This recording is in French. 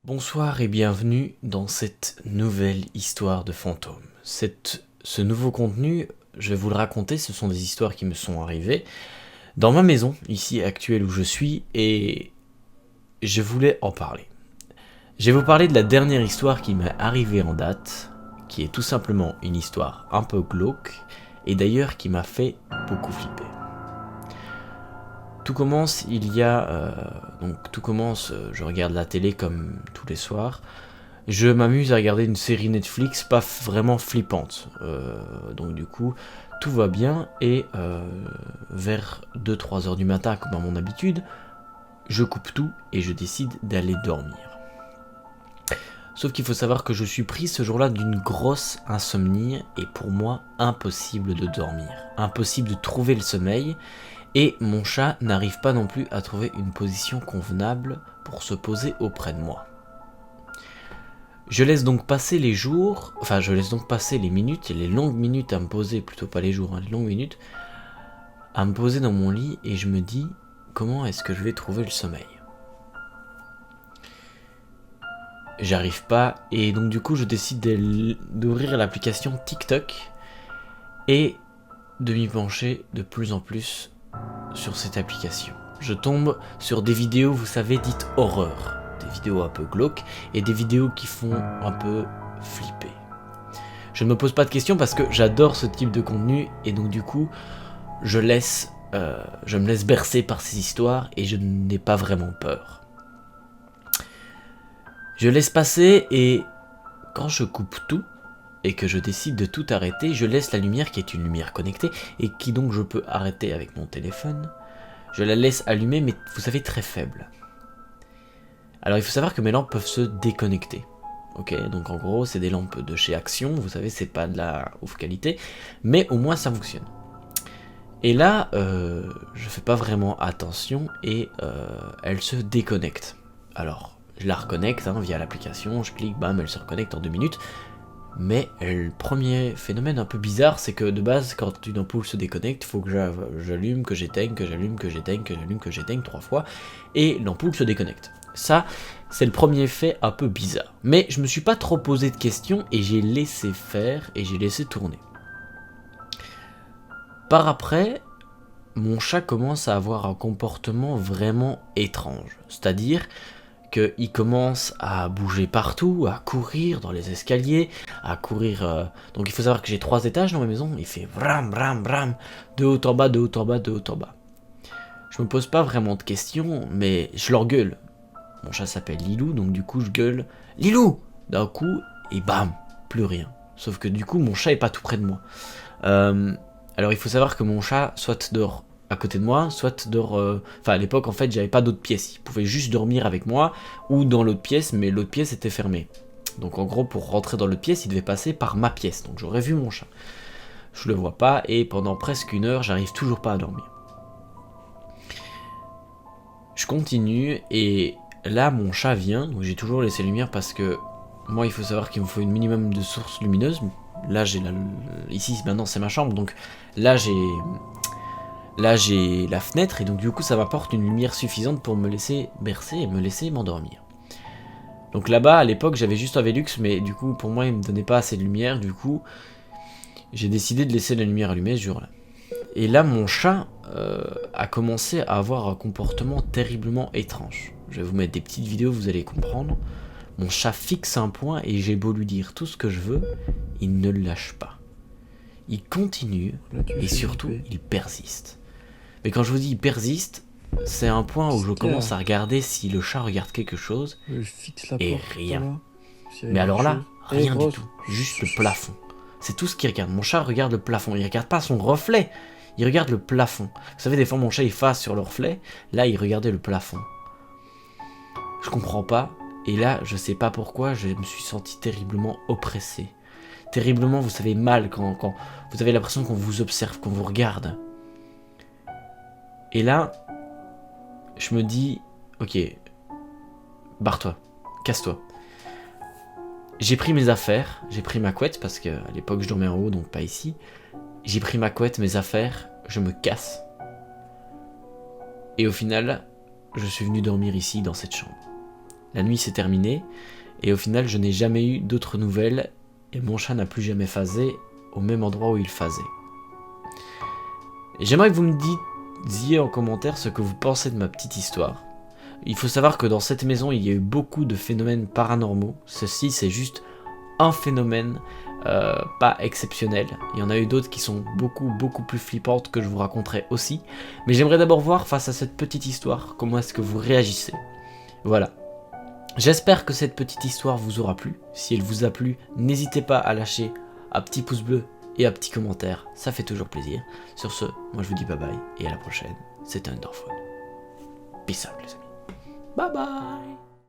Bonsoir et bienvenue dans cette nouvelle histoire de fantôme. Ce nouveau contenu, je vais vous le raconter, ce sont des histoires qui me sont arrivées dans ma maison, ici actuelle où je suis, et je voulais en parler. Je vais vous parler de la dernière histoire qui m'est arrivée en date, qui est tout simplement une histoire un peu glauque, et d'ailleurs qui m'a fait beaucoup flipper. Tout commence, je regarde la télé comme tous les soirs. Je m'amuse à regarder une série Netflix pas vraiment flippante. Donc du coup, tout va bien et vers 2-3 heures du matin, comme à mon habitude, je coupe tout et je décide d'aller dormir. Sauf qu'il faut savoir que je suis pris ce jour-là d'une grosse insomnie et pour moi, impossible de dormir. Impossible de trouver le sommeil. Et mon chat n'arrive pas non plus à trouver une position convenable pour se poser auprès de moi. Je laisse donc passer les minutes, les longues minutes à me poser, plutôt pas les jours, les longues minutes, à me poser dans mon lit et je me dis, comment est-ce que je vais trouver le sommeil ? J'arrive pas et donc du coup je décide d'ouvrir l'application TikTok et de m'y pencher de plus en plus sur cette application. Je tombe sur des vidéos, vous savez, dites horreur. Des vidéos un peu glauques et des vidéos qui font un peu flipper. Je ne me pose pas de questions parce que j'adore ce type de contenu et donc du coup, je me laisse bercer par ces histoires et je n'ai pas vraiment peur. Je laisse passer et quand je coupe tout et que je décide de tout arrêter, je laisse la lumière qui est une lumière connectée et qui donc je peux arrêter avec mon téléphone. Je la laisse allumer, mais vous savez, très faible. Alors il faut savoir que mes lampes peuvent se déconnecter. Ok, donc en gros, c'est des lampes de chez Action, vous savez, c'est pas de la ouf qualité, mais au moins ça fonctionne. Et là, je fais pas vraiment attention et elle se déconnecte. Alors, je la reconnecte via l'application, je clique, bam, elle se reconnecte en 2 minutes. Mais le premier phénomène un peu bizarre, c'est que de base, quand une ampoule se déconnecte, il faut que j'allume, que j'éteigne, que j'allume, que j'éteigne, que j'allume, que j'éteigne 3 fois, et l'ampoule se déconnecte. Ça, c'est le premier fait un peu bizarre. Mais je me suis pas trop posé de questions et j'ai laissé faire et j'ai laissé tourner. Par après, mon chat commence à avoir un comportement vraiment étrange. C'est-à-dire qu'il commence à bouger partout, à courir dans les escaliers, à courir... Donc il faut savoir que j'ai 3 étages dans ma maison, il fait bram bram bram, de haut en bas, de haut en bas, de haut en bas. Je me pose pas vraiment de questions, mais je leur gueule. Mon chat s'appelle Lilou, donc du coup je gueule « Lilou !» d'un coup, et bam, plus rien. Sauf que du coup mon chat est pas tout près de moi. Alors il faut savoir que mon chat soit dort à côté de moi, soit dort... Enfin à l'époque en fait j'avais pas d'autre pièce, il pouvait juste dormir avec moi ou dans l'autre pièce, mais l'autre pièce était fermée. Donc en gros pour rentrer dans l'autre pièce il devait passer par ma pièce, donc j'aurais vu mon chat. Je le vois pas et pendant presque 1 heure j'arrive toujours pas à dormir. Je continue et là mon chat vient, donc j'ai toujours laissé lumière parce que moi il faut savoir qu'il me faut une minimum de sources lumineuses. Là j'ai ici maintenant c'est ma chambre, donc là j'ai la fenêtre et donc du coup ça m'apporte une lumière suffisante pour me laisser bercer et me laisser m'endormir. Donc là-bas à l'époque j'avais juste un Velux, mais du coup pour moi il me donnait pas assez de lumière, du coup j'ai décidé de laisser la lumière allumée ce jour-là. Et là mon chat a commencé à avoir un comportement terriblement étrange. Je vais vous mettre des petites vidéos, vous allez comprendre. Mon chat fixe un point et j'ai beau lui dire tout ce que je veux, il ne le lâche pas. Il continue et surtout il persiste. Mais quand je vous dis il persiste, c'est un point où je commence à regarder si le chat regarde quelque chose et rien. Mais alors là, rien du tout, juste le plafond. C'est tout ce qu'il regarde. Mon chat regarde le plafond, il regarde pas son reflet, il regarde le plafond. Vous savez, des fois mon chat il fasse sur le reflet, là il regardait le plafond. Je comprends pas, et là je sais pas pourquoi, je me suis senti terriblement oppressé. Terriblement, vous savez, mal quand vous avez l'impression qu'on vous observe, qu'on vous regarde. Et là, je me dis, ok, barre-toi, casse-toi. J'ai pris mes affaires, j'ai pris ma couette, parce qu'à l'époque je dormais en haut, donc pas ici. J'ai pris ma couette, mes affaires, je me casse. Et au final, je suis venu dormir ici, dans cette chambre. La nuit s'est terminée, et au final je n'ai jamais eu d'autres nouvelles, et mon chat n'a plus jamais phasé au même endroit où il phasait. J'aimerais que vous me disiez en commentaire ce que vous pensez de ma petite histoire. Il faut savoir que dans cette maison, il y a eu beaucoup de phénomènes paranormaux. Ceci, c'est juste un phénomène pas exceptionnel. Il y en a eu d'autres qui sont beaucoup plus flippantes que je vous raconterai aussi. Mais j'aimerais d'abord voir, face à cette petite histoire, comment est-ce que vous réagissez. Voilà. J'espère que cette petite histoire vous aura plu. Si elle vous a plu, n'hésitez pas à lâcher un petit pouce bleu et un petit commentaire. Ça fait toujours plaisir. Sur ce, moi je vous dis bye bye et à la prochaine. C'était Underphone. Peace out les amis. Bye bye.